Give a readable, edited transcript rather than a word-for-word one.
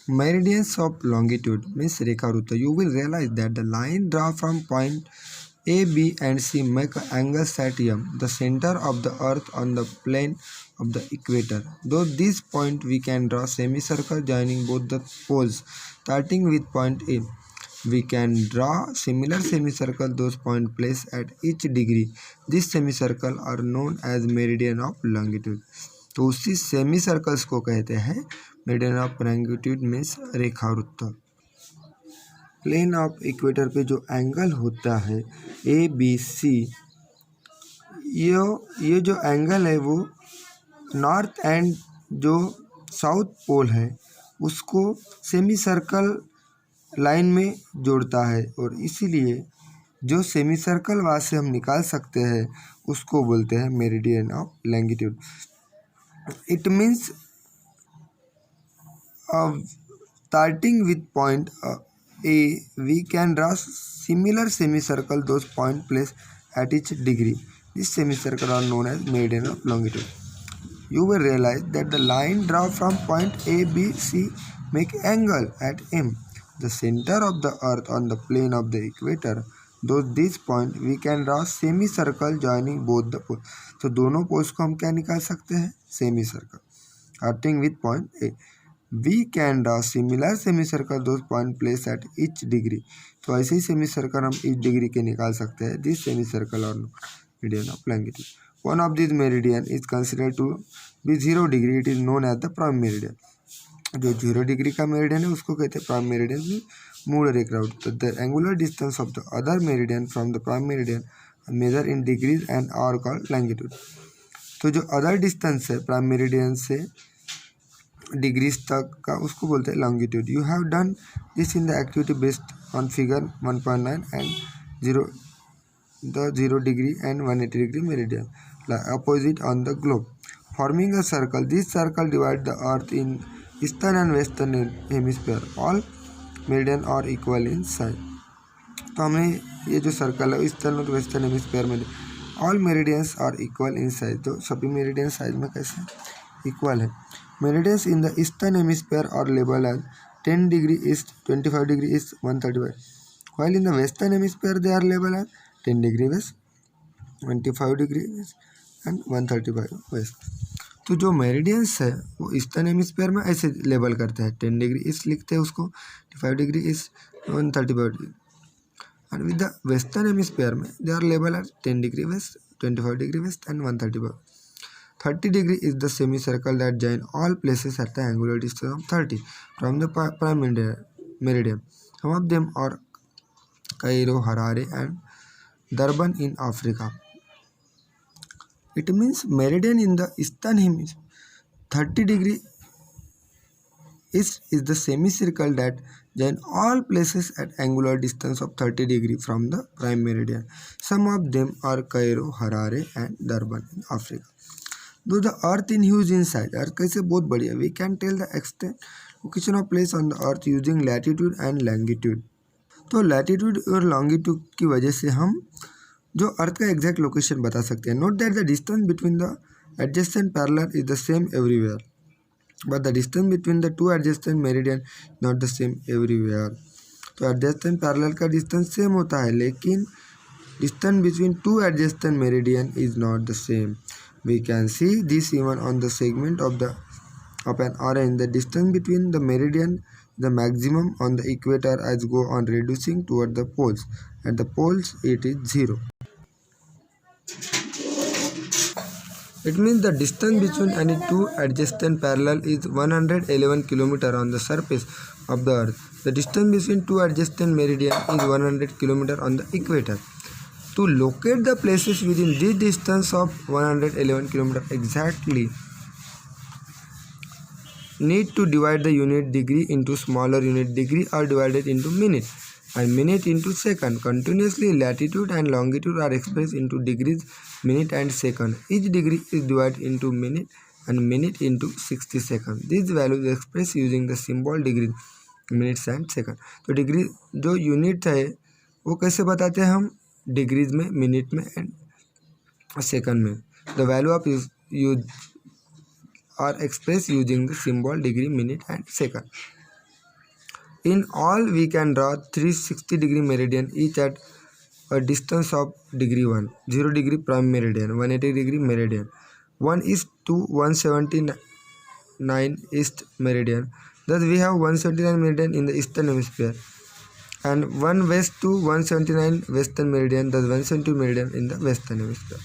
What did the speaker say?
meridians of longitude means rekha vrutta, you will realize that the line draw from point A, B and C make angles at M, the center of the earth on the plane of the equator. Though this point we can draw semicircle joining both the poles. Starting with point A, we can draw similar semicircle those point placed at each degree. These semicircle are known as meridian of longitude. तो उसी semi circles को कहते हैं meridian of longitude means रेखा वृत्त। Plane of equator पे जो angle होता है ए बी सी, ये जो एंगल है वो नॉर्थ एंड जो साउथ पोल है उसको सेमी सर्कल लाइन में जोड़ता है, और इसीलिए जो सेमी सर्कल वहाँ से हम निकाल सकते हैं उसको बोलते हैं meridian of longitude. It means starting with point A, we can draw similar semicircle those point placed at each degree. These semicircles are known as meridian of longitude. You will realize that the line drawn from point A, B, C make angle at M, the center of the earth on the plane of the equator. Though this point we can draw semicircle joining both the poles. तो दोनों poles को हम क्या निकाल सकते हैं? Semicircle. Starting with point A, we can draw similar semicircle those point placed at each degree. तो ऐसे ही सेमीसर्कल हम each डिग्री के निकाल सकते हैं। This semicircle or meridian of longitude. One of these meridian is considered to be 0 degree. It is known as the prime meridian. जो 0 degree का meridian है उसको कहते हैं प्राइम मेरिडियन की मूल रेखा वृत्त। The angular distance of the other meridian from the prime meridian measure in degrees and are called longitude. तो जो अदर डिस्टेंस है प्राइम मेरिडियन से डिग्रीज तक का उसको बोलते हैं longitude. You have done this in the activity based on figure 1.9 and 0 degree and 180 degree meridian opposite on the globe forming a circle. This circle divide the earth in eastern and western hemisphere. All meridian और equal in size. तो हमें ये जो circle है eastern और western hemisphere में all meridians are equal in size. तो सभी मेरिडियन साइज में कैसे इक्वल है। Meridians in the eastern hemisphere are label as 10 degree east, 25 degree east, 135, while in the western hemisphere they are labeled as 10 degree west, 25 degree west and 135 west। तो जो meridians है वो eastern hemisphere में ऐसे label करते हैं, 10 degree east लिखते हैं उसको, 25 degree east, 135 degree. And with the western hemisphere में they are label as 10 degree west, 25 degree west and 135। 30 degree is the semicircle that join all places at the angular distance of 30 from the prime meridian. Some of them are Cairo, Harare and Durban in Africa. It means meridian in the eastern hemisphere 30 degree east is the semicircle that join all places at angular distance of 30 degree from the prime meridian. Some of them are Cairo, Harare and Durban in Africa. Though the earth in huge in size, earth कैसे बहुत बड़ी है, we can tell the extent location of place on the earth using latitude and longitude. तो latitude और longitude की वजह से हम जो अर्थ का एग्जैक्ट लोकेशन बता सकते हैं। Note that the distance between the adjacent parallel is the same everywhere, but the distance between the two adjacent meridian not the same everywhere. तो एडजेसेंट पैरेलल का डिस्टेंस सेम होता है लेकिन distance between two adjacent meridian is not the same. We can see this even on the segment of an orange. The distance between the meridian the maximum on the equator as go on reducing toward the poles. At the poles it is 0. It means the distance between any two adjacent parallel is 111 km on the surface of the earth. The distance between two adjacent meridian is 100 km on the equator. To locate the places within this distance of 111 km exactly, need to divide the unit degree into smaller unit degree or divided into minute and minute into second. Continuously latitude and longitude are expressed into degrees, minute and second. Each degree is divided into minute and minute into 60 seconds. These values expressed using the symbol degree, minutes and second. तो degree जो unit है वो कैसे बताते हैं हम, degrees में, minute में एंड सेकंड में. The value of use are express using the symbol degree, minute and second. In all, we can draw 360 degree meridian, each at a distance of degree 1, 0 degree prime meridian, 180 degree meridian, 1 east to 179 east meridian. Thus we have 179 meridian in the eastern hemisphere and 1 west to 179 western meridian, thus 170 meridian in the western hemisphere.